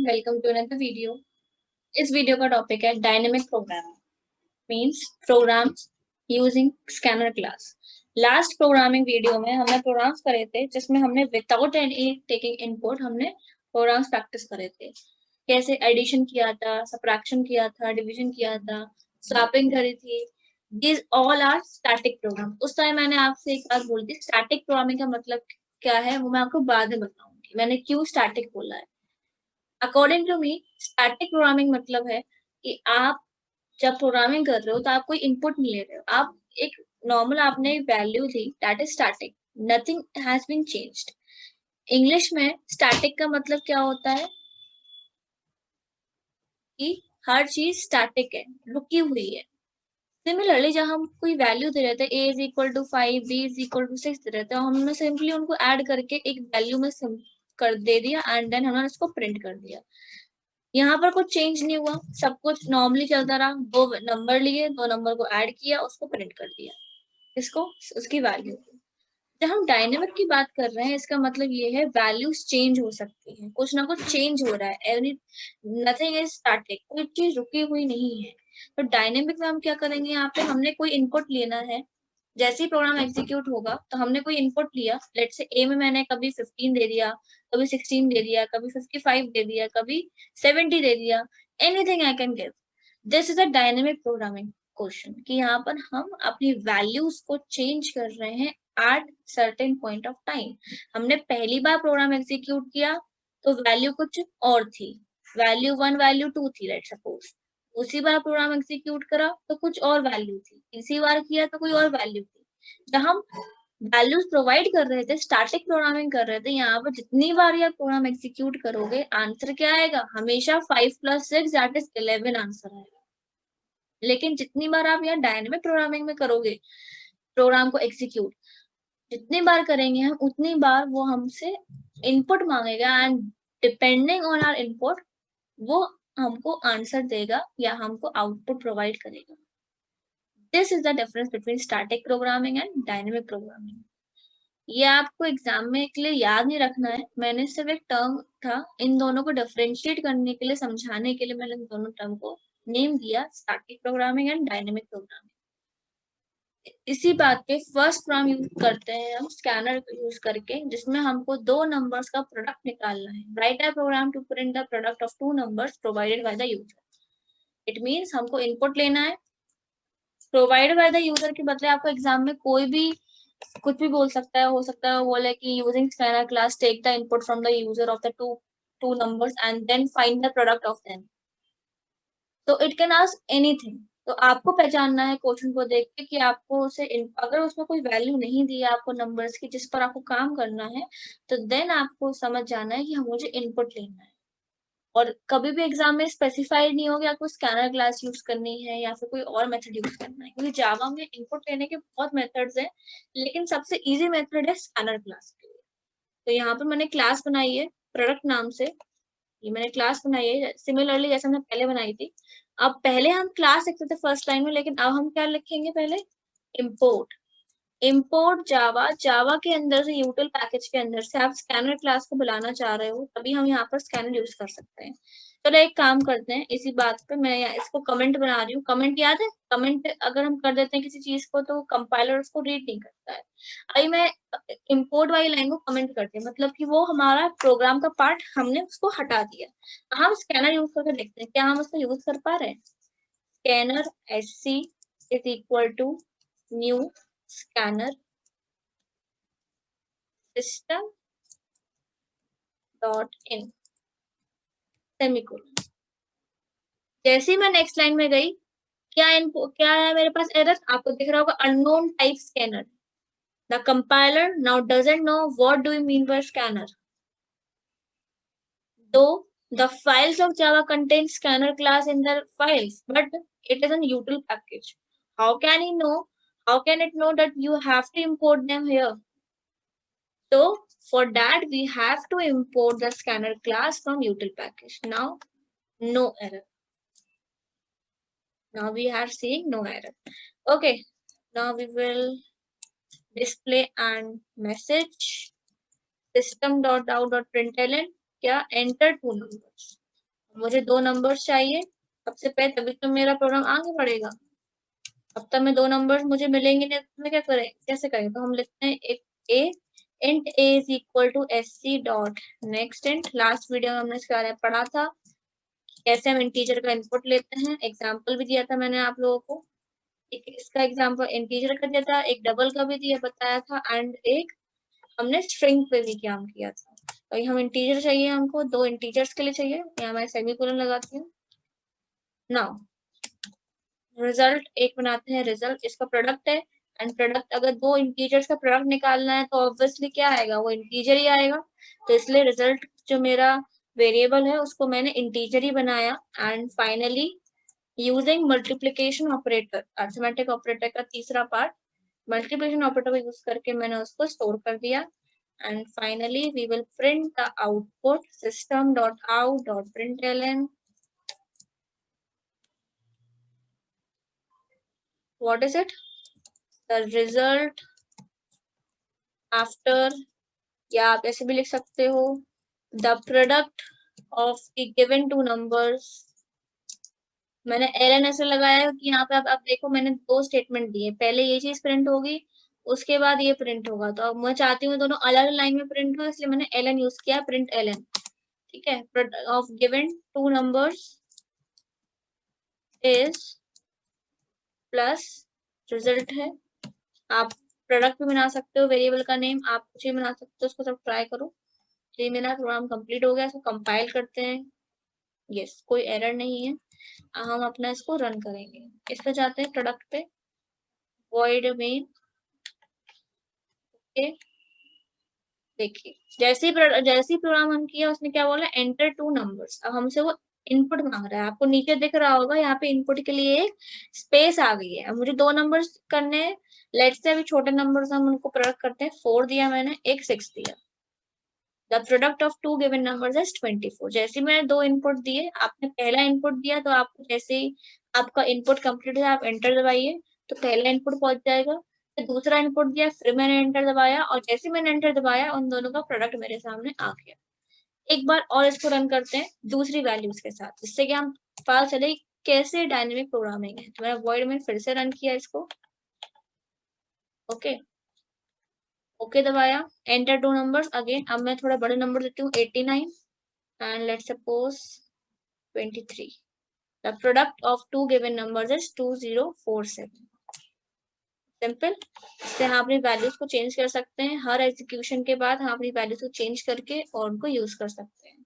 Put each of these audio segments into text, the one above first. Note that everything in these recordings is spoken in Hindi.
Welcome to another video. इस वीडियो का टॉपिक है dynamic programming, means programs using scanner class. Last programming video में हमने प्रोग्राम्स करे थे जिसमें हमने विदाउट एनी टेकिंग इनपुट हमने प्रोग्राम्स प्रैक्टिस करे थे। कैसे एडिशन किया था, सबट्रैक्शन किया था, डिवीजन किया था, स्वैपिंग करी थी। These all are static program. उस टाइम मैंने आपसे एक बात बोली थी, स्टैटिक प्रोग्रामिंग का मतलब क्या है वो मैं आपको बाद में बताऊंगी। मैंने क्यों स्टैटिक बोला है। According to me static programming मतलब है कि आप जब प्रोग्रामिंग कर रहे हो तो आप कोई इनपुट नहीं ले रहे हो, आप एक नॉर्मल आपने वैल्यू दी, that is static, nothing has been changed. English में स्टैटिक का मतलब क्या होता है कि हर चीज स्टैटिक है, रुकी हुई है। सिमिलरली जब हम कोई वैल्यू दे रहे थे a is equal to 5, b is equal to 6 दे रहे थे, हमने सिंपली उनको ऐड करके एक वैल्यू में कर दे दिया एंड देन हमने उसको प्रिंट कर दिया। यहाँ पर कुछ चेंज नहीं हुआ, सब कुछ नॉर्मली चलता रहा। दो नंबर लिए, दो नंबर को ऐड किया, उसको प्रिंट कर दिया, इसको उसकी वैल्यू। जब हम डायनेमिक की बात कर रहे हैं इसका मतलब ये है वैल्यूज चेंज हो सकती हैं, कुछ ना कुछ चेंज हो रहा है। एवरी नथिंग इज स्टैटिक, कोई चीज रुकी हुई नहीं है। तो डायनेमिक में हम क्या करेंगे, यहाँ पे हमने कोई इनपुट लेना है। जैसे ही प्रोग्राम एग्जीक्यूट होगा तो हमने कोई इनपुट लिया, लेट से ए में मैंने कभी 15 दे दिया, कभी 16 दे दिया, कभी 55 दे दिया, कभी 70 दे दिया, anything I can give. This is a dynamic programming question कि यहाँ पर हम अपनी वैल्यूज को चेंज कर रहे हैं at certain point of time. हमने पहली बार प्रोग्राम एग्जीक्यूट किया तो वैल्यू कुछ और थी, वैल्यू 1 वैल्यू 2 थी लेट सपोज। उसी बार प्रोग्राम एग्जीक्यूट करा तो कुछ और वैल्यू थी, इसी बार किया तो कोई और वैल्यू थी। जब हम वैल्यूज प्रोवाइड कर रहे थे, स्टैटिक प्रोग्रामिंग कर रहे थे, यहाँ पर जितनी बार ये प्रोग्राम एग्जीक्यूट करोगे आंसर क्या आएगा, हमेशा 5 + 6 दैट इज 11 आंसर आएगा। लेकिन जितनी बार आप यहाँ डायनेमिक प्रोग्रामिंग में करोगे प्रोग्राम को एग्जीक्यूट, जितनी बार करेंगे हम उतनी बार वो हमसे इनपुट मांगेगा and depending on our input वो हमको आंसर देगा या हमको आउटपुट प्रोवाइड करेगा। This is the difference between static programming and dynamic programming. ये आपको एग्जाम में के लिए याद नहीं रखना है, मैंने सिर्फ एक टर्म था, इन दोनों को डिफरेंशिएट करने के लिए, समझाने के लिए मैंने दोनों टर्म को नेम दिया, static programming and dynamic programming. इसी बात पे फर्स्ट प्रोग्राम यूज करते हैं हम स्कैनर यूज करके, जिसमें हमको दो नंबर्स का प्रोडक्ट निकालना है। Write a program to print the product of two numbers provided by the user. It means हमको इनपुट लेना है, प्रोवाइडेड बाय द यूजर के बदले आपको एग्जाम में कोई भी कुछ भी बोल सकता है, हो सकता है बोले कि using scanner class take the input from the user of the two numbers and then find the product of them. तो इट कैन आस्क एनीथिंग। तो आपको पहचानना है क्वेश्चन को देख के कि आपको उसे अगर उसमें कोई वैल्यू नहीं दी है आपको नंबर्स की जिस पर आपको काम करना है, तो देन आपको समझ जाना है कि हम मुझे इनपुट लेना है। और कभी भी एग्जाम में स्पेसिफाइड नहीं होगा आपको स्कैनर क्लास यूज करनी है या फिर कोई और मेथड यूज करना है, क्योंकि जावा में इनपुट लेने के बहुत मेथड्स हैं, लेकिन सबसे इजी मेथड है स्कैनर क्लास के लिए। तो यहाँ पर मैंने क्लास बनाई है प्रोडक्ट नाम से, ये मैंने क्लास बनाई है सिमिलरली जैसे हमने पहले बनाई थी। अब पहले हम क्लास लिखते थे फर्स्ट लाइन में, लेकिन अब हम क्या लिखेंगे, पहले इम्पोर्ट। इम्पोर्ट जावा, जावा के अंदर से यूटिल पैकेज के अंदर से आप स्कैनर क्लास को बुलाना चाह रहे हो, तभी हम यहाँ पर स्कैनर यूज कर सकते हैं। चलो एक काम करते हैं, इसी बात पे मैं इसको कमेंट बना रही हूँ। कमेंट याद है, कमेंट अगर हम कर देते हैं किसी चीज को तो कंपाइलर उसको रीड नहीं करता है। अभी मैं इम्पोर्ट वाली लाइन को कमेंट करते हैं, मतलब कि वो हमारा प्रोग्राम का पार्ट हमने उसको हटा दिया। हम स्कैनर यूज करके देखते हैं क्या हम उसको यूज कर पा रहे हैं। Scanner SC is equal to new scanner system dot in semicolon. जैसे ही मैं नेक्स्ट लाइन में गई, क्या है मेरे पास एरर आपको दिख रहा होगा, unknown type scanner. The compiler now doesn't know what do you mean by scanner. Though the files of Java contain scanner class in their files, but it is an util package. How can he know? How can it know that you have to import them here? So for that we have to import the scanner class from util package. Now no error. Now we are seeing no error. Okay. Now we will display and message system.out.println क्या enter two numbers. मुझे 2 नंबर्स चाहिए सबसे पहले, तभी तो मेरा प्रोग्राम आगे बढ़ेगा। अब तक में 2 नंबर्स मुझे मिलेंगे नहीं तो मैं क्या करें, कैसे करें? तो हम लिखते हैं एक a int a is equal to sc dot next int। Last video में हमने इसके बारे में पढ़ा था कैसे हम इंटीजर का इनपुट लेते हैं, एग्जाम्पल भी दिया था मैंने आप लोगों को। एक इसका एग्जाम्पल इंटीजर का दिया था, एक डबल का भी दिया बताया था, एंड एक हमने स्ट्रिंग पे भी काम किया था। तो हम इंटीजर चाहिए, हमको 2 इंटीजर्स के लिए चाहिए, यहाँ मैं सेमीकोलन लगाती हूँ। नाउ रिजल्ट एक बनाते हैं, रिजल्ट इसका प्रोडक्ट है, एंड प्रोडक्ट अगर 2 इंटीजर्स का प्रोडक्ट निकालना है तो ऑब्वियसली क्या आएगा, वो इंटीजर ही आएगा। तो इसलिए रिजल्ट जो मेरा वेरिएबल है उसको मैंने इंटीजर ही बनाया। And finally using multiplication operator, arithmetic operator का तीसरा पार्ट, मल्टीप्लिकेशन ऑपरेटर को यूज करके मैंने उसको स्टोर कर दिया। And finally we will print the output system dot out dot println what is it, the result after, या आप ऐसे भी लिख सकते हो the product of the given two numbers। मैंने ln ऐसे लगाया कि यहाँ पे आप देखो मैंने 2 स्टेटमेंट दिए, पहले ये चीज प्रिंट होगी उसके बाद ये प्रिंट होगा। तो अब मैं चाहती हूँ दोनों अलग लाइन में प्रिंट हो, इसलिए मैंने ln यूज किया, प्रिंट ln। ठीक है, of given two numbers is plus result है। आप प्रोडक्ट भी बना सकते हो, वेरिएबल का नेम आप कुछ भी बना सकते हो, उसको सब ट्राई करो। तो ये मेरा प्रोग्राम कंप्लीट हो गया, इसको कंपाइल करते हैं। यस, कोई एरर नहीं है। हम अपना इसको रन करेंगे। इस पे जाते हैं प्रोडक्ट पे, वॉइड मेन। ओके, देखिए जैसे ही प्रोग्राम हम किया उसने क्या बोला, एंटर 2 नंबर्स। अब हमसे वो इनपुट मांग रहा है, आपको नीचे दिख रहा होगा यहाँ पे इनपुट के लिए एक स्पेस आ गई है। अब मुझे 2 नंबर्स करने हैं, लेट्स से अभी छोटे नंबर्स हम उनको प्रोडक्ट करते हैं। 4 दिया मैंने, एक 6 दिया। The product of 2 given numbers is 24। जैसे मैंने 2 इनपुट दिए, आपने पहला इनपुट दिया तो आपको जैसे ही आपका इनपुट कंप्लीट है आप एंटर दबाइए तो पहला इनपुट पहुंच जाएगा। फिर दूसरा इनपुट दिया, फिर मैंने एंटर दबाया, और जैसे मैंने एंटर दबाया उन दोनों का प्रोडक्ट मेरे सामने आ गया। एक बार और इसको रन करते हैं दूसरी वैल्यूज के साथ, जिससे कि हम पता चले कैसे डायनेमिक प्रोग्रामिंग है। तो मैंने वॉइड में फिर से रन किया इसको। ओके, ओके दबाया, एंटर 2 नंबर्स अगेन। अब मैं थोड़ा बड़े नंबर देती हूँ, 89 and let's suppose 23। The product of 2 given numbers is 2047। Simple. इससे हम अपनी वैल्यूज को चेंज कर सकते हैं, हर एग्जीक्यूशन के बाद हम अपनी वैल्यूज को चेंज करके और उनको यूज कर सकते हैं।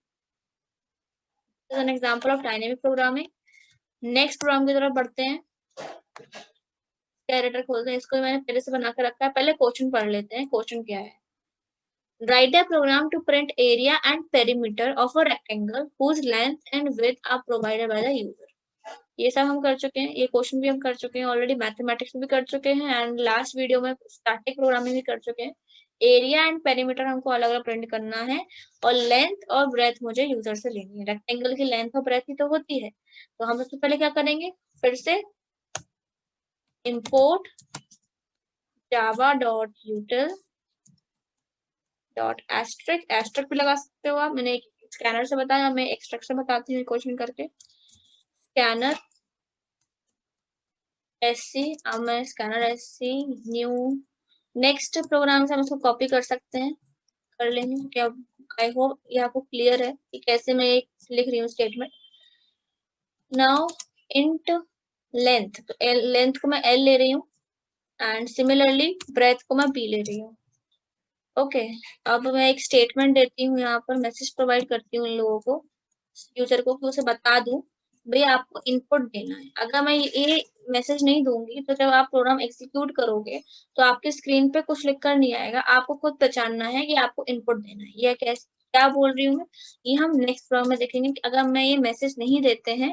This is an example of dynamic programming। Next program की तरफ बढ़ते हैं। कैरेक्टर खोलते हैं, इसको मैंने पहले से बना कर रखा है। पहले क्वेश्चन पढ़ लेते हैं, क्वेश्चन क्या है। Write a program to print area and perimeter of a rectangle whose length and width are provided by the user। ये सब हम कर चुके हैं, ये क्वेश्चन भी हम कर चुके हैं ऑलरेडी, मैथमेटिक्स में भी कर चुके हैं, एंड लास्ट वीडियो में स्टैटिक प्रोग्रामिंग भी कर चुके हैं। एरिया एंड पेरीमीटर हमको अलग अलग प्रिंट करना है, और लेंथ और ब्रेथ मुझे यूजर से लेनी है। रेक्टेंगल की लेंथ और ब्रेथ ही तो होती है। तो हम सबसे पहले क्या करेंगे, फिर से import java.util dot asterisk, asterisk भी लगा सकते हो आप। मैंने एक स्कैनर से बताया, मैं एक्सट्रैक्ट से बताती हूँ क्वेश्चन करके। स्कैनर एससी, अब मैं scanner SC new next program से हम इसको कॉपी कर सकते हैं, कर लेंगे क्या। आई होप ये आपको क्लियर है कि कैसे मैं एक लिख रही हूँ स्टेटमेंट। नाउ इंट लेंथ, तो लेंथ को मैं एल ले रही हूँ, एंड सिमिलरली ब्रेथ को मैं बी ले रही हूँ। ओके, अब मैं एक स्टेटमेंट देती हूँ यहाँ पर, मैसेज प्रोवाइड करती हूँ इन लोगों को, यूजर को, कि उसे बता दूं भाई आपको इनपुट देना है। अगर मैं ये मैसेज नहीं दूंगी तो जब आप प्रोग्राम एग्जीक्यूट करोगे तो आपके स्क्रीन पे कुछ लिख कर नहीं आएगा, आपको खुद पहचानना है कि आपको इनपुट देना है। ये कैसे, क्या बोल रही हूँ मैं, ये हम नेक्स्ट प्रोग्राम में देखेंगे कि अगर मैं ये मैसेज नहीं देते हैं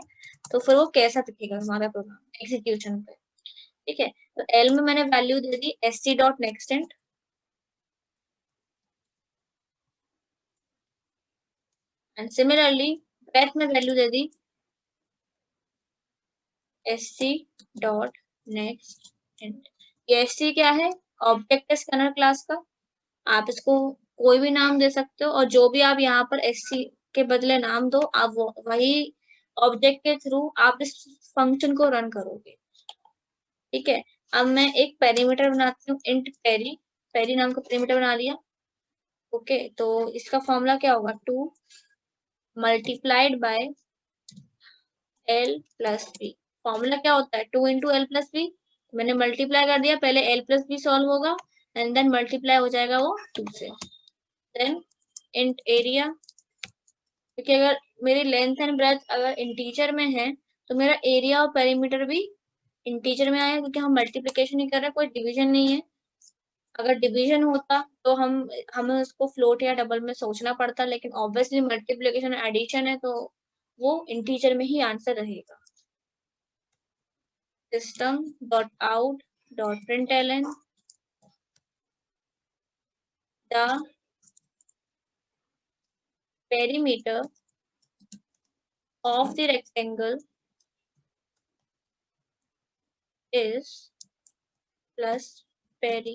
तो फिर वो कैसा दिखेगा हमारा प्रोग्राम एग्जीक्यूशन पे। ठीक है, तो एल में मैंने वैल्यू दे दी sc.nextInt, एंड सिमिलरली ब्रेथ में वैल्यू दे दी sc.nextInt। ये sc क्या है, ऑब्जेक्ट है स्कैनर क्लास का। आप इसको कोई भी नाम दे सकते हो, और जो भी आप यहाँ पर sc के बदले नाम दो, आप वही ऑब्जेक्ट के थ्रू आप इस फंक्शन को रन करोगे। ठीक है, अब मैं एक पेरीमीटर बनाती हूँ, इंट पेरी, पेरी नाम का पेरीमीटर बना लिया। ओके, तो इसका फॉर्मूला क्या होगा, 2 multiplied by L plus B. Formula क्या होता है, 2 इंटू एल प्लस बी। मैंने मल्टीप्लाई कर दिया, पहले एल प्लस बी सॉल्व होगा एंड देन मल्टीप्लाई हो जाएगा वो 2 से। देन इंट एरिया, क्योंकि अगर मेरी लेंथ एंड ब्रेड्थ अगर इंटीजर में है तो मेरा एरिया और पेरीमीटर भी इंटीजर में आया, क्योंकि हम मल्टीप्लिकेशन ही कर रहे हैं, कोई डिवीजन नहीं है। अगर डिवीजन होता तो हमें उसको फ्लोट या डबल में सोचना पड़ता, लेकिन ऑब्वियसली मल्टीप्लिकेशन एडिशन है तो वो इंटीजर में ही आंसर रहेगा। System dot out dot println the perimeter of the rectangle is plus peri।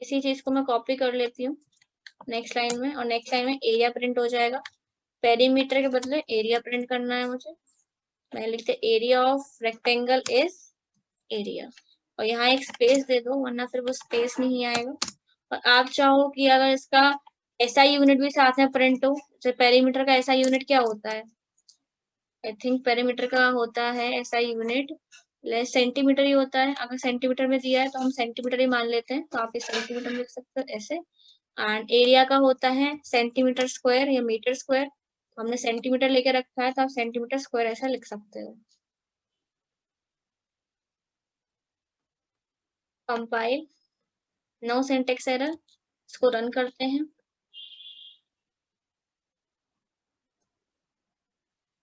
इसी चीज को मैं कॉपी कर लेती हूँ नेक्स्ट लाइन में, और नेक्स्ट लाइन में एरिया प्रिंट हो जाएगा। पेरीमीटर के बदले एरिया प्रिंट करना है मुझे, मैं लिखते area of rectangle is area, और यहाँ एक स्पेस दे दो वरना फिर वो स्पेस नहीं आएगा। और आप चाहो कि अगर इसका एसआई यूनिट भी साथ में प्रिंट हो, जैसे पेरीमीटर का एसआई यूनिट क्या होता है, आई थिंक पेरीमीटर का होता है एसआई यूनिट सेंटीमीटर ही होता है। अगर सेंटीमीटर में दिया है तो हम सेंटीमीटर ही मान लेते हैं, तो आप इस सेंटीमीटर में लिख सकते हो ऐसे। एंड एरिया का होता है सेंटीमीटर स्क्वायर या मीटर स्क्वायर, हमने सेंटीमीटर लेके रखा है तो आप सेंटीमीटर स्क्वायर ऐसा लिख सकते हो। कंपाइल, नो सिंटेक्स एरर, इसको रन करते हैं।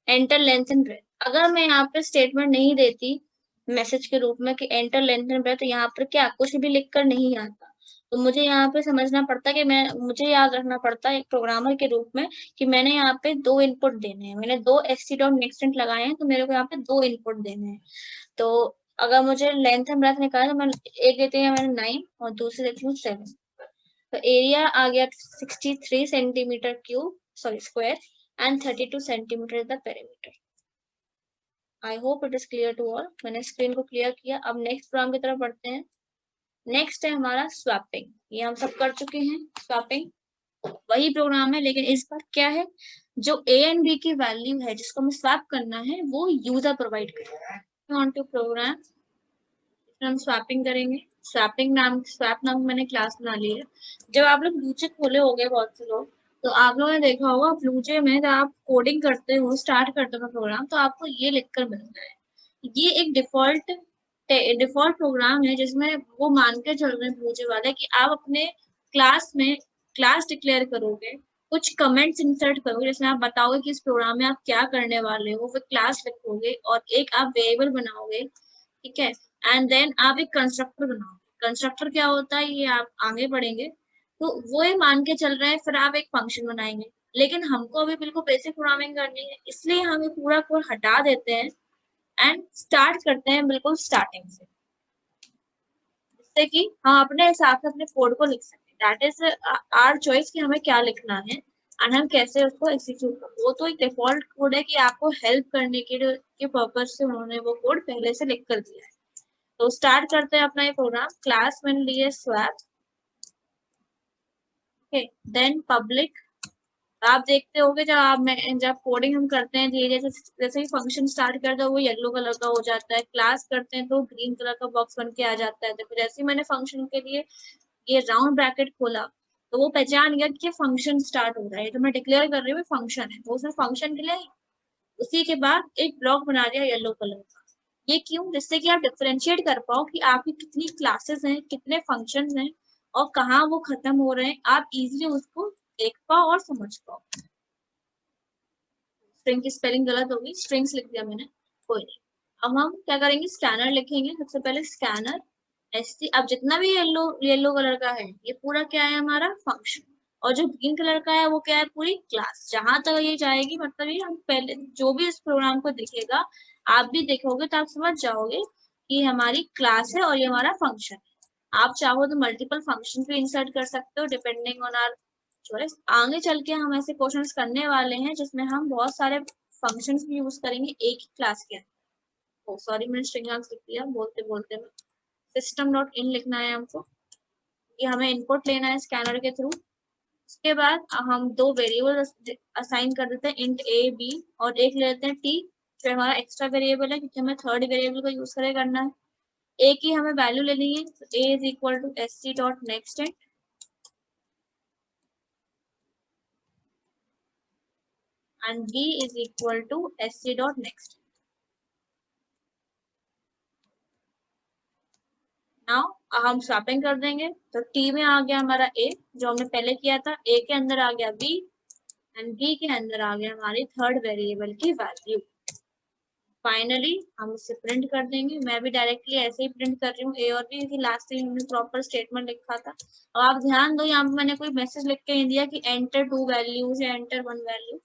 Enter length and breadth. अगर मैं यहाँ पे स्टेटमेंट नहीं देती मैसेज के रूप में कि एंटर लेंथ एंड ब्रेथ, तो यहाँ पर क्या कुछ भी लिखकर नहीं आता, तो मुझे यहाँ पे समझना पड़ता कि मुझे याद रखना पड़ता है एक प्रोग्रामर के रूप में कि मैंने यहाँ पे 2 इनपुट देने हैं, मैंने 2 st.nextInt लगाए हैं तो मेरे को यहाँ पे 2 इनपुट देने हैं। तो अगर मुझे लेंथ एंड ब्रेथ निकालना तो मैं एक देती हूँ मैंने 9 और दूसरी देती हूँ 7। तो एरिया आ गया 63 centimetre cube sorry square and 32 centimetre is the perimeter. I hope it is clear to all. मैंने स्क्रीन को क्लियर किया। अब नेक्स्ट प्रोग्राम की तरफ बढ़ते हैं। नेक्स्ट है हमारा स्वैपिंग, ये हम सब कर चुके हैं। स्वैपिंग वही प्रोग्राम है, लेकिन इस बार क्या है, जो ए एंड बी की वैल्यू है जिसको हमें स्वैप करना है वो यूजर प्रोवाइड करेगा। ऑन टू प्रोग्राम, हम स्वैपिंग करेंगे। स्वैप नाम मैंने क्लास बना ली है। जब आप लोग ब्लूजे खोले हो गए बहुत से लोग, तो आप लोगों ने देखा होगा ब्लूजे में जब आप कोडिंग करते हो, स्टार्ट करते हो प्रोग्राम, तो आपको ये लिखकर मिलता है। ये एक डिफॉल्ट प्रोग्राम है जिसमें वो मान के चल रहे हैं ब्लूजे वाले कि आप अपने क्लास में क्लास डिक्लेयर करोगे, कुछ कमेंट्स इंसर्ट करोगे जिसमें आप बताओगे कि इस प्रोग्राम में आप क्या करने वाले हो, फिर क्लास लिखोगे और एक आप वेरिएबल बनाओगे। ठीक है, एंड देन आप एक कंस्ट्रक्टर बनाओगे। कंस्ट्रक्टर क्या होता है ये आप आगे पढ़ेंगे, तो वो ये मान के चल रहे हैं, फिर आप एक फंक्शन बनाएंगे। लेकिन हमको अभी बिल्कुल बेसिक प्रोग्रामिंग करनी है, इसलिए हम ये पूरा कोड हटा देते हैं एंड स्टार्ट करते हैं बिल्कुल स्टार्टिंग से, जिससे कि हम अपने हिसाब से अपने कोड को लिख सकें। दैट इज आवर चॉइस कि हमें क्या लिखना है एंड हम कैसे उसको एग्जीक्यूट करें। वो तो एक डिफॉल्ट कोड है कि आपको हेल्प करने के पर्पज से उन्होंने वो कोड पहले से लिख कर दिया है। तो स्टार्ट करते हैं अपना ये प्रोग्राम। क्लास मैंने लिए स्वैप, ओके, देन पब्लिक। आप देखते होंगे जब कोडिंग हम करते हैं धीरे जैसे जैसे ही फंक्शन स्टार्ट करते हैं वो येलो कलर का हो जाता है, क्लास करते हैं तो ग्रीन कलर का बॉक्स बन के आ जाता है। तो जैसे ही मैंने फंक्शन के लिए ये राउंड ब्रैकेट खोला तो वो पहचान गया कि फंक्शन स्टार्ट हो रहा है, तो मैं डिक्लेयर कर रही हूँ फंक्शन है, वो सिर्फ फंक्शन के लिए। उसी के बाद एक ब्लॉक बना दिया येलो कलर का। ये क्यों, जिससे कि आप डिफरेंशिएट कर पाओ कि आपकी कितनी क्लासेस हैं, कितने फंक्शंस हैं और कहाँ वो खत्म हो रहे हैं, आप इजीली उसको देख पाओ और समझ पाओ। स्ट्रिंग की स्पेलिंग गलत होगी, स्ट्रिंग्स लिख दिया मैंने, कोई नहीं। अब हम क्या करेंगे, स्कैनर लिखेंगे। सबसे पहले स्कैनर एसटी, अब जितना भी येलो कलर का है ये पूरा क्या है हमारा फंक्शन, और जो ग्रीन कलर का है वो क्या है पूरी क्लास। जहां तक ये जाएगी मतलब ये हम पहले जो भी इस प्रोग्राम को देखेगा आप भी देखोगे तो आप समझ जाओगे कि हमारी क्लास है और ये हमारा फंक्शन है। आप चाहो तो मल्टीपल फंक्शन भी इंसर्ट कर सकते हो डिपेंडिंग ऑन आर चॉइस। आगे चल के हम ऐसे क्वेश्चंस करने वाले हैं जिसमें हम बहुत सारे फंक्शंस भी यूज करेंगे एक ही क्लास के अंदर। ओ सॉरी, मैंने स्ट्रिंग आर्ग्स लिख दिया बोलते बोलते में। सिस्टम डॉट इन लिखना है हमको, ये हमें इनपुट लेना है स्कैनर के थ्रू। उसके बाद हम दो वेरिएबल असाइन कर देते हैं, इंट ए बी, और एक ले लेते हैं टी जो हमारा एक्स्ट्रा वेरिएबल है क्योंकि हमें थर्ड वेरिएबल को यूज करना है। ए की हमें वैल्यू लेनी है, तो A is equal to S C dot next and B is equal to S C dot next. Now हम स्वैपिंग कर देंगे, तो टी में आ गया हमारा ए जो हमने पहले किया था, ए के अंदर आ गया बी एंड बी के अंदर आ गया हमारी थर्ड वेरिएबल की वैल्यू। फाइनली हम इसे प्रिंट कर देंगे। मैं भी डायरेक्टली ऐसे ही प्रिंट कर रही हूँ ए और बी की लास्ट में हमने प्रॉपर स्टेटमेंट लिखा था। अब आप ध्यान दो, यहाँ पे मैंने कोई मैसेज लिख के नहीं दिया कि एंटर 2 वैल्यूज या एंटर 1 वैल्यू।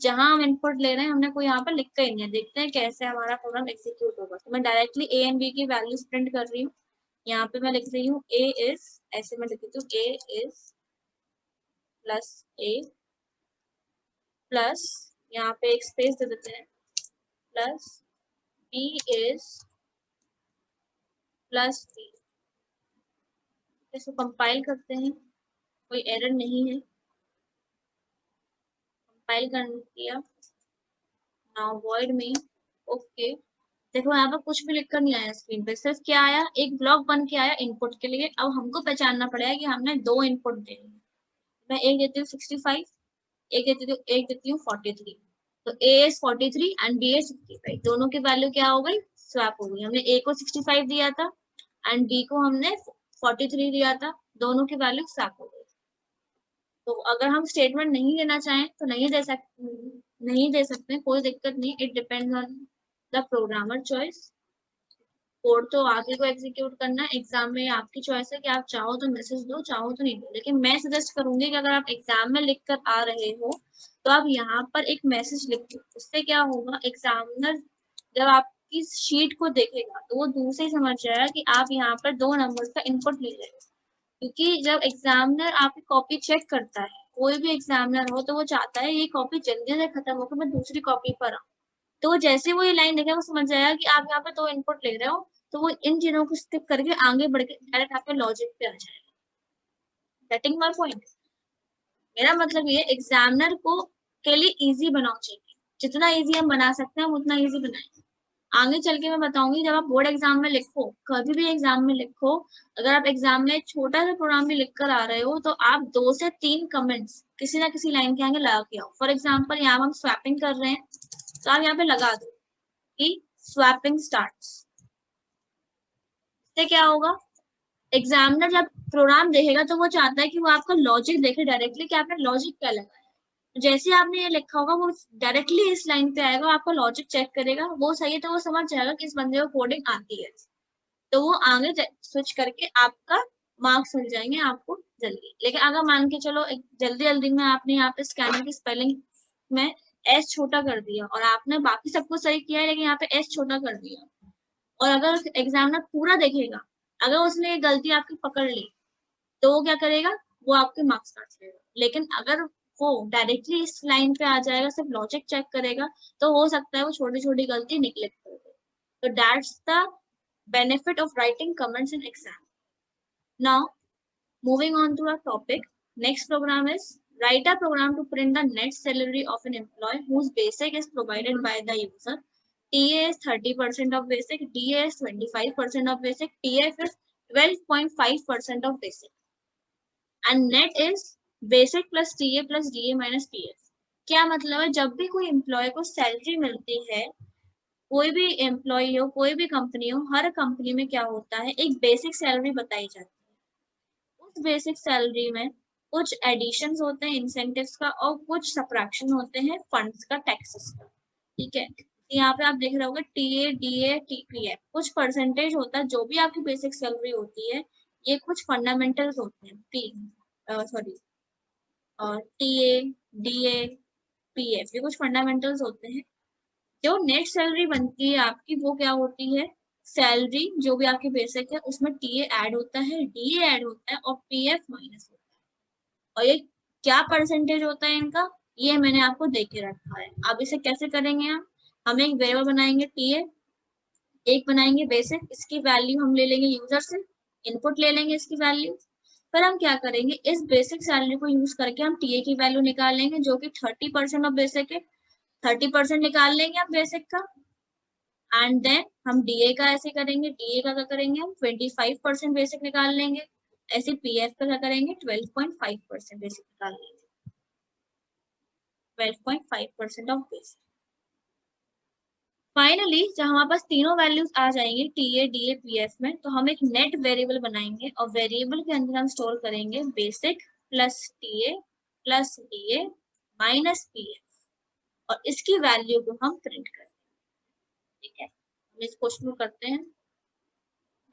जहां हम इनपुट ले रहे हैं हमने कोई यहाँ पर लिख के ही नहीं है। देखते हैं कैसे हमारा प्रोग्राम एग्जीक्यूट होगा। तो मैं डायरेक्टली ए एंड बी की वैल्यूज प्रिंट कर रही हूँ। यहाँ पे मैं लिख रही हूँ ए इज, ऐसे मैं लिख देती हूँ A is plus A plus, यहाँ पे एक स्पेस दे देते हैं, plus B is plus B. इसको कंपाइल करते हैं, कोई एरर नहीं है। कंपाइल कर दिया, नाउ वॉइड में ओके। देखो यहाँ पर कुछ भी लिखकर नहीं आया स्क्रीन पे, सिर्फ क्या आया, एक ब्लॉक बन के आया इनपुट के लिए। अब हमको पहचानना पड़ेगा कि हमने दो इनपुट देने। मैं एक देती हूँ 65, एक देती हूँ 43। तो A is 43 and B is 65, दोनों की वैल्यू क्या हो गई, स्वैप हो गई। हमने ए को 65 दिया था एंड बी को हमने 43 दिया था, दोनों की वैल्यू स्वैप हो गई। तो अगर हम स्टेटमेंट नहीं देना चाहें तो नहीं दे सकते, कोई दिक्कत नहीं। It depends on the programmer choice. Code तो आगे को एग्जीक्यूट करना है, एग्जाम में आपकी चॉइस है कि आप चाहो तो मैसेज दो, चाहो तो नहीं दो। लेकिन मैं सजेस्ट करूंगी कि अगर आप एग्जाम में लिख कर आ रहे हो तो आप यहाँ पर एक मैसेज लिख दो। उससे क्या होगा, एग्जामिनर जब आपकी शीट को देखेगा तो वो दूर से ही समझ जाएगा कि आप यहाँ पर दो नंबर्स का इनपुट ले रहे हो। क्योंकि जब एग्जामिनर आपकी कॉपी चेक करता है, कोई भी एग्जामिनर हो, तो वो चाहता है ये कॉपी जल्दी से खत्म होकर मैं दूसरी कॉपी पर आऊँ। तो जैसे वो ये लाइन देखेगा वो समझ जाएगा कि आप यहाँ पे दो इनपुट ले रहे हो, तो वो इन चीजों को स्किप करके आगे बढ़ के डायरेक्ट आपके लॉजिक पे आ जाएगा। Getting my point? मेरा मतलब ये एग्जामिनर को के लिए इजी बनाओ चाहिए, जितना इजी हम बना सकते हैं हम उतना इजी बनाएंगे। आगे चल के मैं बताऊंगी, जब आप बोर्ड एग्जाम में लिखो, कभी भी एग्जाम में लिखो, अगर आप एग्जाम में एक छोटा सा प्रोग्राम भी लिख कर आ रहे हो तो आप 2 से 3 कमेंट्स किसी ना किसी लाइन के आगे लगा के आओ। फॉर एग्जाम्पल यहाँ हम स्वैपिंग कर रहे हैं, तो आप यहाँ पे लगा दो कि स्वैपिंग स्टार्ट्स। इससे क्या होगा, एग्जामिनर जब प्रोग्राम देखेगा तो वो चाहता है कि वो आपका लॉजिक देखे डायरेक्टली कि आपने लॉजिक क्या लगाया है। जैसे आपने ये लिखा होगा वो डायरेक्टली इस लाइन पे आएगा, आपका लॉजिक चेक करेगा, वो सही है तो वो समझ जाएगा कि इस बंदे को कोडिंग आती है, तो वो आगे स्विच करके आपका मार्क्स मिल जाएंगे आपको जल्दी। लेकिन अगर मान के चलो जल्दी जल्दी में आपने यहाँ पे स्कैनर की स्पेलिंग में एस छोटा कर दिया और आपने बाकी सब कुछ सही किया है लेकिन यहाँ पे एस छोटा कर दिया, और अगर एग्जामिनर पूरा देखेगा, अगर उसने ये गलती आपकी पकड़ ली तो वो क्या करेगा, वो आपके मार्क्स काट लेगा। लेकिन अगर वो डायरेक्टली इस लाइन पे आ जाएगा, सिर्फ लॉजिक चेक करेगा, तो हो सकता है वो छोटी छोटी गलती निगलेक्ट कर दे। तो that's the benefit of writing comments in exam. Now, moving on to our topic, next program is write a program to print the net salary of an employee whose basic is provided by the user. TA is 30% of basic, DA is 25% of basic, TF is 12.5% of basic, and net is basic plus TA plus DA minus TF. क्या मतलब है, जब भी कोई एम्प्लॉय को सैलरी मिलती है, कोई भी एम्प्लॉय हो, कोई भी कंपनी हो, हर कंपनी में क्या होता है, एक बेसिक सैलरी बताई जाती है। उस बेसिक सैलरी में कुछ एडिशंस होते हैं इंसेंटिव्स का और कुछ सब्ट्रैक्शन होते हैं फंड्स का, टैक्सेस का। ठीक है, यहाँ पे आप देख रहे होंगे टीए, डीए, टीपीएफ, कुछ परसेंटेज होता है जो भी आपकी बेसिक सैलरी होती है। ये कुछ फंडामेंटल्स होते हैं, सॉरी, और टीए, डीए, पीएफ, ये कुछ फंडामेंटल्स होते हैं। जो नेट सैलरी बनती है आपकी वो क्या होती है, सैलरी जो भी आपकी बेसिक है उसमें टीए ऐड होता है, डीए ऐड होता है और पीएफ माइनस होता है। और ये क्या परसेंटेज होता है इनका, ये मैंने आपको दे के रखा है। अब इसे कैसे करेंगे हम एक वेरिएबल बनाएंगे टीए, एक बनाएंगे बेसिक, इसकी वैल्यू हम ले लेंगे यूजर से, इनपुट ले लेंगे इसकी वैल्यू। फिर हम क्या करेंगे, इस बेसिक सैलरी को यूज करके हम टीए की वैल्यू निकाल लेंगे जो कि 30% ऑफ बेसिक है। 30% निकाल लेंगे हम बेसिक का, एंड देन हम डीए का ऐसे करेंगे, डीए का क्या करेंगे हम 25% बेसिक निकाल लेंगे। ऐसे पीएफ का क्या करेंगे 12.5% बेसिक निकाल लेंगे, 12.5% ऑफ बेसिक। फाइनली जब हमारे पास तीनों वैल्यूज आ जाएंगे टीए डीए पीएफ में, तो हम एक नेट वेरिएबल बनाएंगे और वेरिएबल के अंदर हम स्टोर करेंगे basic plus TA plus DA minus PF, और इसकी वैल्यू को हम प्रिंट करेंगे। ठीक है, हम इस क्वेश्चन को करते हैं,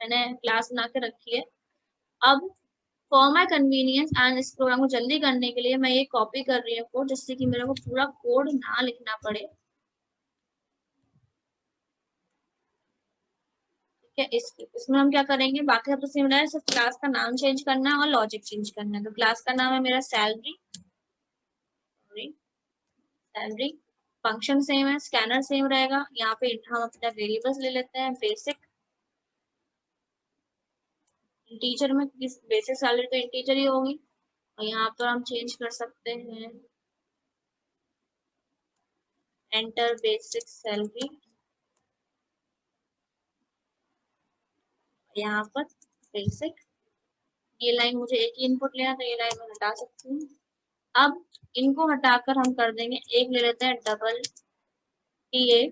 मैंने क्लास बना के रखी है। अब फॉर माई कन्वीनियंस एंड इस प्रोग्राम को जल्दी करने के लिए मैं ये कॉपी कर रही हूँ कोड, जिससे कि मेरे को पूरा कोड ना लिखना पड़े। ठीक है, इसमें हम क्या करेंगे, बाकी सब तो सेम है, सिर्फ क्लास का नाम चेंज करना है और लॉजिक चेंज करना है। तो क्लास का नाम है मेरा सैलरी, सैलरी, फंक्शन सेम है, स्कैनर सेम रहेगा। यहाँ पे हम अपना वेरिएबल्स ले लेते हैं बेसिक, इंटीजर में, बेसिक सैलरी तो इंटीजर ही होगी, और यहाँ पर हम चेंज कर सकते हैं एंटर बेसिक सैलरी, यहाँ पर बेसिक। ये लाइन मुझे एक ही इनपुट लेना, तो ये लाइन मैं हटा सकती हूँ। अब इनको हटाकर हम कर देंगे, एक ले लेते हैं डबल टीए।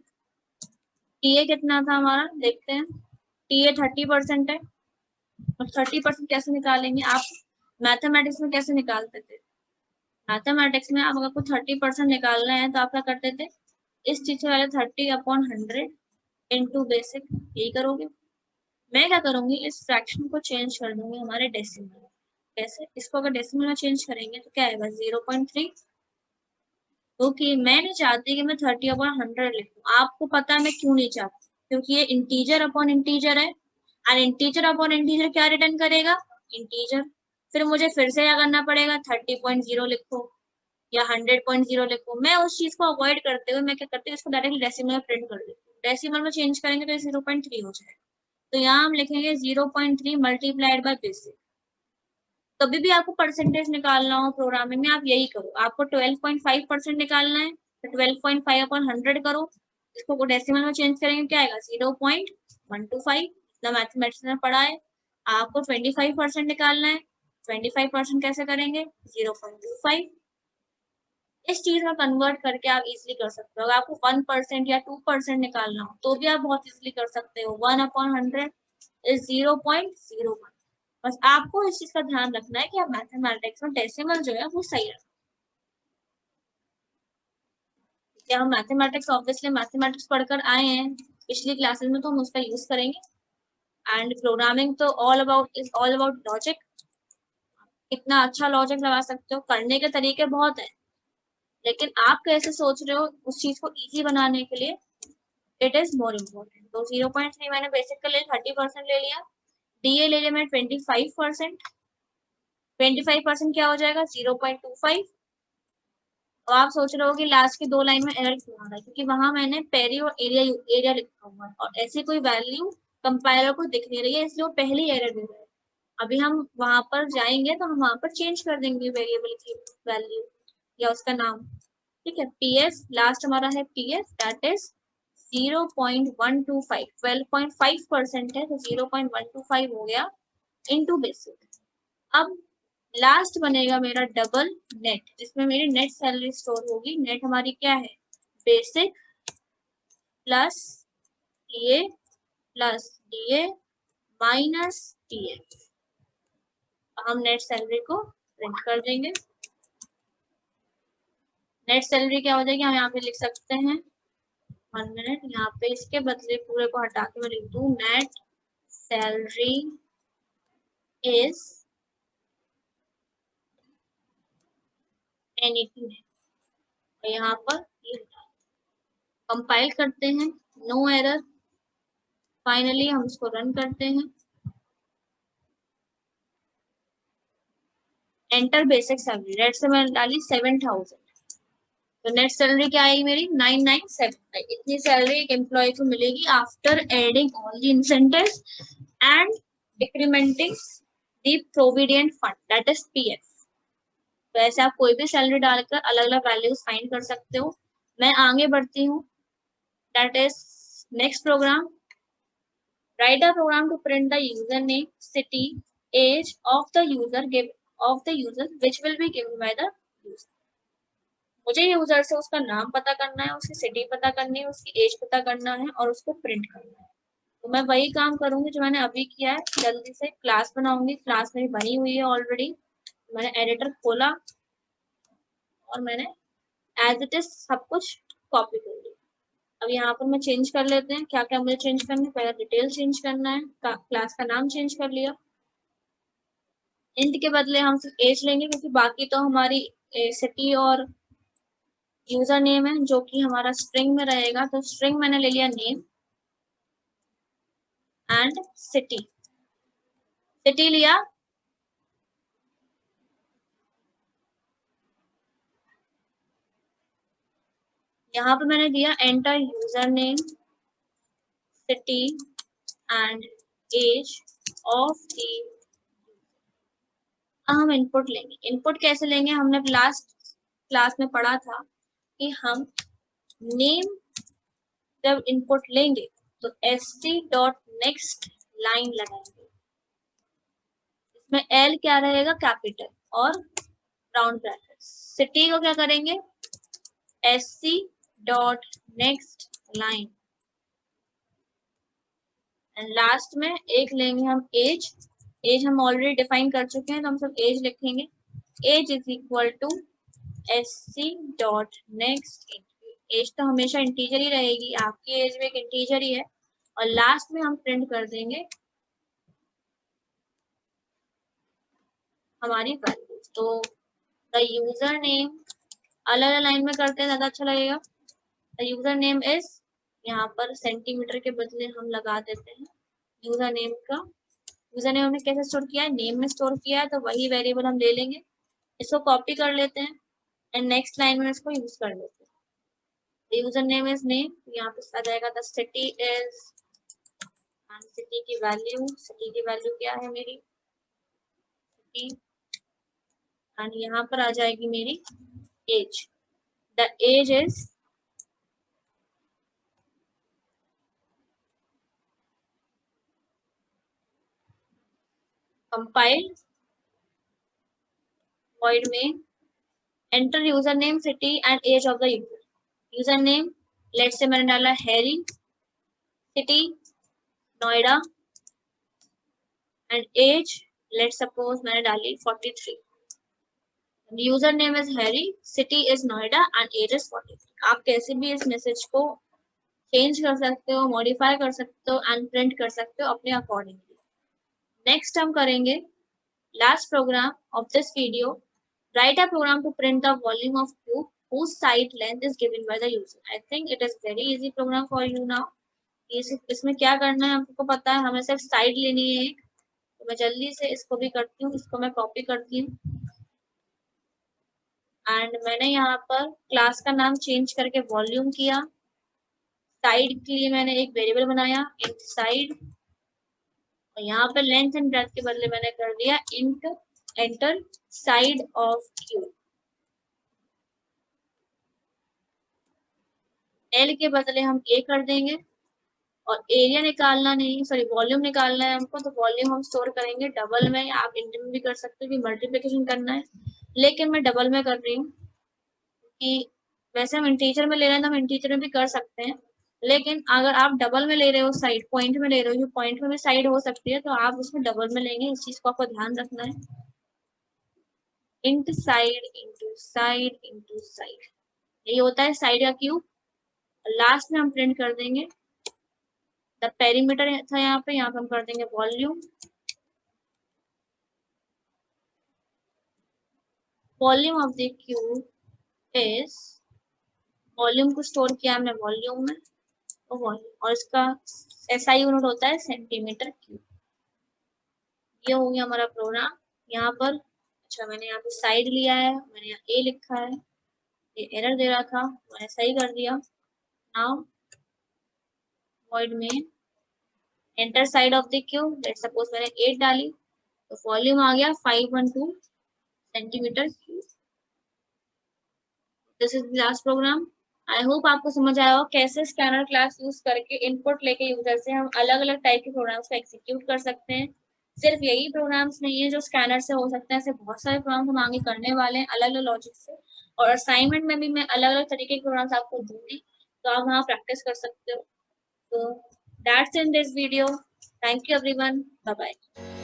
टीए कितना था हमारा देखते हैं, टीए 30% है, और 30% कैसे निकालेंगे, आप मैथमेटिक्स में कैसे निकालते थे, मैथमेटिक्स में आप अगर को 30% निकालना है तो आप क्या करते थे, इस चीज से पहले 30/100 इंटू बेसिक, यही करोगे। मैं क्या करूंगी, इस फ्रैक्शन को चेंज कर दूंगी हमारे डेसिमल। कैसे, इसको अगर डेसिमल में चेंज करेंगे तो क्या आएगा 0.3। ओके, मैं नहीं चाहती कि मैं 30/100 लिखूं, आपको पता है मैं क्यों नहीं चाहती, क्योंकि ये इंटीजर अपॉन इंटीजर है, और इंटीजर अपॉन इंटीजर क्या रिटर्न करेगा, इंटीजर। फिर मुझे फिर से क्या करना पड़ेगा, 30.0 लिखो या 100.0 लिखो। मैं उस चीज को अवॉइड करते हुए मैं क्या करती हूँ, इसको डायरेक्टली डेसिमल में प्रिंट कर देती हूँ। डेसिमल में चेंज करेंगे तो ये 0.3 हो जाएगा। तो यहाँ हम लिखेंगे 0.3 मल्टीप्लाइड बाय बेसिक। कभी भी आपको परसेंटेज निकालना हो प्रोग्रामिंग में, आप यही करो, आपको 12.5% निकालना है तो 12.5/100 करो, इसको डेसिमल में चेंज करेंगे क्या आएगा 0.125। द मैथमेटिक्स में पढ़ा है। आपको 25% निकालना है, 25% कैसे करेंगे 0.25। इस चीज में कन्वर्ट करके आप इजिली कर सकते हो। अगर आपको 1% या 2% निकालना हो तो भी आप बहुत इजिली कर सकते हो। 1/100 इज 0.01। बस आपको इस चीज का ध्यान रखना है कि आप मैथमेटिक्स में डेसिमल जो है वो सही रखें। क्या हम मैथमेटिक्स, ऑब्वियसली मैथमेटिक्स पढ़कर आए हैं पिछली क्लासेस में, तो हम उसका यूज करेंगे। एंड प्रोग्रामिंग तो ऑल अबाउट लॉजिक। कितना अच्छा लॉजिक लगा सकते हो, करने के तरीके बहुत है, लेकिन आप कैसे सोच रहे हो उस चीज को इजी बनाने के लिए, इट इज मोर इम्पोर्टेंट। तो 0.3 मैंने बेसिक का ले 30% ले लिया, डीए ले लिया मैंने 25%। 25% क्या हो जाएगा 0.25। तो आप सोच रहे हो कि लास्ट की दो लाइन में एरर क्यों आ रहा है, क्योंकि वहां मैंने पेरी और एरिया एरिया लिखा हुआ है और ऐसी कोई वैल्यू कंपाइलर को दिख नहीं रही है, इसलिए वो पहली एरर दे रहा है। अभी हम वहां पर जाएंगे तो हम वहां पर चेंज कर देंगे वेरिएबल की वैल्यू या उसका नाम। ठीक है, पीएफ लास्ट हमारा है, पीएफ दैट इज 0.125, 12.5% है तो 0.125 हो गया इनटू बेसिक। अब लास्ट बनेगा मेरा डबल नेट, जिसमें मेरी नेट सैलरी स्टोर होगी। नेट हमारी क्या है, basic plus TA plus DA minus TA. हम नेट सैलरी को प्रिंट कर देंगे। नेट सैलरी क्या हो जाएगी, हम यहाँ पे लिख सकते हैं 1 मिनट, यहाँ पे इसके बदले पूरे को हटा के मैं लिख दूं नेट सैलरी इज एनीथिंग, और यहाँ पर ये कंपाइल करते हैं, नो एरर। फाइनली हम इसको रन करते हैं। एंटर बेसिक सैलरी, रेट से मैंने डाली 7000, तो नेट सैलरी क्या आएगी मेरी 997। इतनी सैलरी एक एम्प्लॉय को मिलेगी after adding all the incentives and decrementing the provident fund that is PF. तो ऐसे आप कोई भी सैलरी डालकर अलग अलग वैल्यूज फाइंड कर सकते हो। मैं आगे बढ़ती हूँ, that is next program. Write a program to print the user name, city, age of the user which will be given by the user। मुझे यूजर से उसका नाम पता करना है, उसकी सिटी पता करनी है, उसकी एज पता करना है और उसको प्रिंट करना है। तो मैं वही काम करूंगी जो मैंने अभी किया है। जल्दी से क्लास बनाऊंगी, क्लास मेरी बनी हुई है ऑलरेडी। मैंने एडिटर खोला और मैंने एज इट इज सब कुछ कॉपी कर लिया। अब यहाँ पर मैं चेंज कर लेते हैं, क्या क्या मुझे चेंज करना है। पहले डिटेल चेंज करना है, क्लास का नाम चेंज कर लिया। इंट के बदले हम सिर्फ एज लेंगे क्योंकि बाकी तो हमारी सिटी और यूजर नेम है जो कि हमारा स्ट्रिंग में रहेगा। तो स्ट्रिंग मैंने ले लिया नेम एंड सिटी, सिटी लिया। यहाँ पे मैंने दिया enter user name, city and age of the. हम इनपुट लेंगे। इनपुट कैसे लेंगे, हमने लास्ट क्लास में पढ़ा था कि हम नेम जब इनपुट लेंगे तो st.next लाइन लगाएंगे। इसमें l क्या रहेगा, कैपिटल और राउंड ब्रैकेट। सिटी को क्या करेंगे, sc.next लाइन। एंड लास्ट में एक लेंगे हम एज। एज हम ऑलरेडी डिफाइन कर चुके हैं तो हम सब एज लिखेंगे। Age is equal to sc.next। Age तो हमेशा इंटीजर ही रहेगी, आपकी एज में एक इंटीजर ही है। और लास्ट में हम प्रिंट कर देंगे हमारी वैल्यू। तो द यूजर नेम अलग अलग लाइन में करते हैं, ज्यादा अच्छा लगेगा। द यूजर नेम इज, यहाँ पर सेंटीमीटर के बदले हम लगा देते हैं यूजर नेम का। यूजर नेम हमने कैसे स्टोर किया है, नेम में स्टोर किया है, तो वही वेरिएबल हम ले लेंगे। इसको कॉपी कर लेते हैं एंड नेक्स्ट लाइन में इसको यूज कर लेते हैं। यूजर नेम इज नेम, यहाँ पे आ जाएगा द सिटी इज, सिटी की वैल्यू, सिटी की वैल्यू क्या है मेरी सिटी, एंड यहाँ पर आ जाएगी मेरी age. The age is compile void में enter user name, city and age of the user. User name let's say मैंने डाला Harry, city Noida and age let's suppose मैंने डाली 43। User name is Harry, city is Noida and age is 43। आप कैसे भी इस मैसेज को चेंज कर सकते हो, मॉडिफाई कर सकते हो एंड प्रिंट कर सकते हो अपने अकॉर्डिंगली। नेक्स्ट हम करेंगे last program of this video. Write a program to print the volume of cube whose side length is given by the user। I think it is very easy program for you now। इसमें क्या करना है आपको पता है, हमें सिर्फ साइड लेनी है एक। तो मैं जल्दी से इसको भी करती हूँ, इसको मैं कॉपी करती हूँ एंड मैंने यहाँ पर क्लास का नाम चेंज करके वॉल्यूम किया। साइड के लिए मैंने एक वेरिएबल बनाया इंट साइड, और यहाँ पर लेंथ एंड ब्रेड्थ के बदले मैंने कर दिया int enter side of cube. L के बदले हम ए कर देंगे और एरिया निकालना नहीं, सॉरी वॉल्यूम निकालना है हमको। तो वॉल्यूम हम स्टोर करेंगे डबल में, आप इंट में भी कर सकते हो कि मल्टीप्लिकेशन करना है, लेकिन मैं डबल में कर रही हूँ कि वैसे हम इंटीजर में ले रहे हैं तो हम इंटीजर में भी कर सकते हैं, लेकिन अगर आप डबल में ले रहे हो, साइड पॉइंट में ले रहे हो, जो पॉइंट में भी साइड हो सकती है, तो आप उसमें डबल में लेंगे। इस चीज को आपको ध्यान रखना है। Int side into side into side, यही होता है साइड का क्यूब। लास्ट में हम प्रिंट कर देंगे द पेरीमीटर था, यहाँ पे हम कर देंगे volume. Volume of the cube is, volume को स्टोर किया हमने वॉल्यूम में, और इसका SI यूनिट होता है सेंटीमीटर क्यूब। ये हो गया हमारा प्रोग्राम। यहाँ पर अच्छा मैंने यहाँ पे साइड लिया है, मैंने यहाँ A लिखा है, ये एरर दे रहा था, मैंने सही कर दिया। नाउ वॉइड में enter side of the cube, let's suppose मैंने 8 डाली तो वॉल्यूम आ गया 512 centimetre cube. This is the last program. I hope आपको समझ आया हो कैसे स्कैनर क्लास यूज करके इनपुट लेके यूजर से हम अलग अलग टाइप के प्रोग्राम्स को एग्जीक्यूट कर सकते हैं। सिर्फ यही प्रोग्राम्स नहीं है जो स्कैनर से हो सकते हैं, ऐसे बहुत सारे प्रोग्राम्स हम आगे करने वाले हैं अलग अलग लॉजिक से। और असाइनमेंट में भी मैं अलग अलग तरीके के प्रोग्राम्स आपको दूंगी, तो आप वहाँ प्रैक्टिस कर सकते हो। So that's in this video. Thank you everyone. Bye bye.